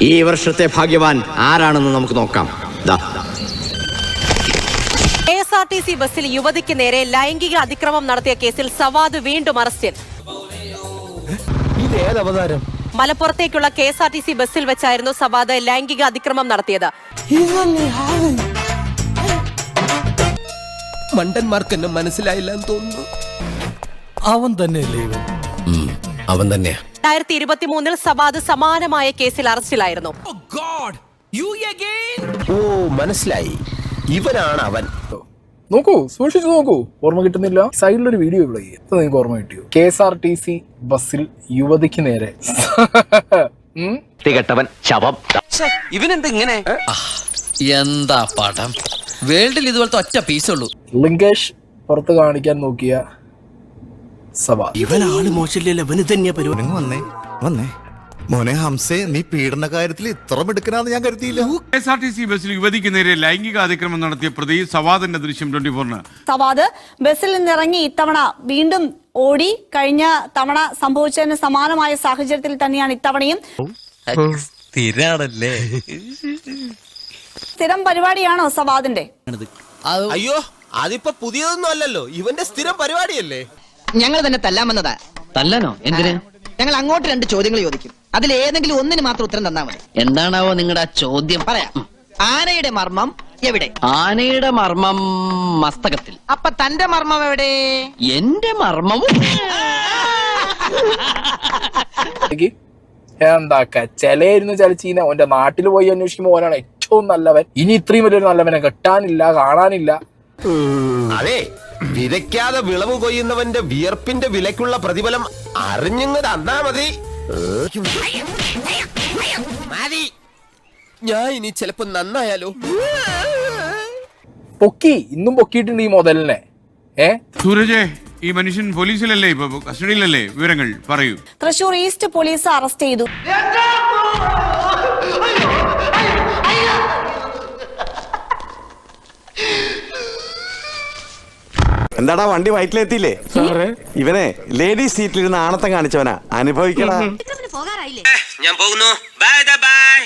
ഈ വർഷത്തെ ഭാഗ്യവാൻ ആരാണെന്ന് നമുക്ക് നോക്കാം. KSRTC ബസ്സിൽ യുവതിക്ക് നേരെ ലൈംഗിക അതിക്രമം നടത്തിയ കേസിൽ സവാദ് വീണ്ടും അറസ്റ്റിൽ. മലപ്പുറത്തേക്കുള്ള KSRTC ബസ്സിൽ വെച്ചായിരുന്നു സവാദ് ലൈംഗിക അതിക്രമം നടത്തിയത്. മണ്ടന്മാർക്ക് എന്നെ മനസ്സിലായില്ല എന്ന് തോന്നുന്നു. അവൻ തന്നെയല്ലേ ഇവൻ? അവൻ തന്നെയാ. 2023 സവാദ് സമാനമായ കേസിൽ അറസ്റ്റിലായിരുന്നു. ഓ മനസ്സിലായി, ഇവനാണ് അവൻ. നോക്കൂ, സൂക്ഷിച്ചു നോക്കൂ. ഓർമ്മ കിട്ടുന്നില്ല. സൈഡിലൊരു വീഡിയോ ഇവിടെ നിങ്ങൾക്ക് ഓർമ്മ കിട്ടിയോ? KSRTC ബസ്സിൽ യുവതിക്ക് നേരെ ഇവനെന്തിങ്ങനെ? എന്താ പടം? വേൾഡിൽ ഇതുപോലത്തെ ഒറ്റ പീസുള്ളൂ. ലിങ്കേഷ് പുറത്ത് കാണിക്കാൻ നോക്കിയ സവാദ്. ഇവനാള് മോശമില്ലല്ലോ, ഇവന് തന്നെയാ പരിപാടി. വന്നേ മോനെ ഹംസേ, നീ പീഡന കാര്യത്തിൽ ഇത്ര മിടുക്കനാന്ന് ഞാൻ കരുതിയില്ല. KSRTC ബസ്സിൽ യുവതിക്ക് നേരെ ലൈംഗിക അതിക്രമം നടത്തിയ പ്രതി സവാദിന്റെ ദൃശ്യം 24-ന്. സവാദ് ബസ്സിൽ നിന്നിറങ്ങി ഇത്തവണ വീണ്ടും ഓടി. കഴിഞ്ഞ തവണ സംഭവിച്ചതിന് സമാനമായ സാഹചര്യത്തിൽ തന്നെയാണ് ഇത്തവണയും. സ്ഥിരം പരിപാടിയാണോ സവാദിന്റെ? അയ്യോ, അതിപ്പോ പുതിയതൊന്നും അല്ലല്ലോ, ഇവന്റെ സ്ഥിരം പരിപാടിയല്ലേ. ഞങ്ങൾ തന്നെ തല്ലാൻ വന്നതാ. തല്ലനോ? എന്തിന്? ഞങ്ങൾ അങ്ങോട്ട് 2 ചോദ്യങ്ങൾ ചോദിക്കും, അതിൽ ഏതെങ്കിലും ഒന്നിന് മാത്രം ഉത്തരം തന്നാ മതി. എന്താണാവോ നിങ്ങളുടെ ചോദ്യം? പറയാം. ആനയുടെ മർമ്മം എവിടെ? ആനയുടെ മർമ്മം മസ്തകത്തിൽ. അപ്പൊ തന്റെ മർമ്മം എവിടെ? എന്റെ മർമ്മവും എന്താക്ക ചിലയിരുന്നു ചലിച്ചീന. ഓന്റെ നാട്ടിൽ പോയി അന്വേഷിക്കുമ്പോൾ ഓനാണ് ഏറ്റവും നല്ലവൻ. ഇനി ഇത്രയും വലിയൊരു നല്ലവനെ കിട്ടാനില്ല, കാണാനില്ല. അതെ, വിതയ്ക്കാതെ വിളവ് കൊയ്യുന്നവന്റെ വിയർപ്പിന്റെ വിലക്കുള്ള പ്രതിഫലം അറിഞ്ഞിങ്ങ് തന്നാ മതി. ഞാൻ ഇനി ചിലപ്പോ നന്നായാലോ. പൊക്കി, ഇന്നും പൊക്കിയിട്ടുണ്ട് ഈ മുതലിനെ. സൂരജേ, ഈ മനുഷ്യൻ പോലീസിലല്ലേ, ഇപ്പൊ കസ്റ്റഡിയിലല്ലേ? വിവരങ്ങൾ പറയൂ. തൃശൂർ ഈസ്റ്റ് പോലീസ് അറസ്റ്റ് ചെയ്തു. എന്താടാ വണ്ടി വയറ്റിലെത്തിയില്ലേ? ഇവനെ ലേഡീസ് സീറ്റിലിരുന്ന് ആണത്തം കാണിച്ചവനാ, അനുഭവിക്കടാ. ഞാൻ പോകുന്നു. Bye bye.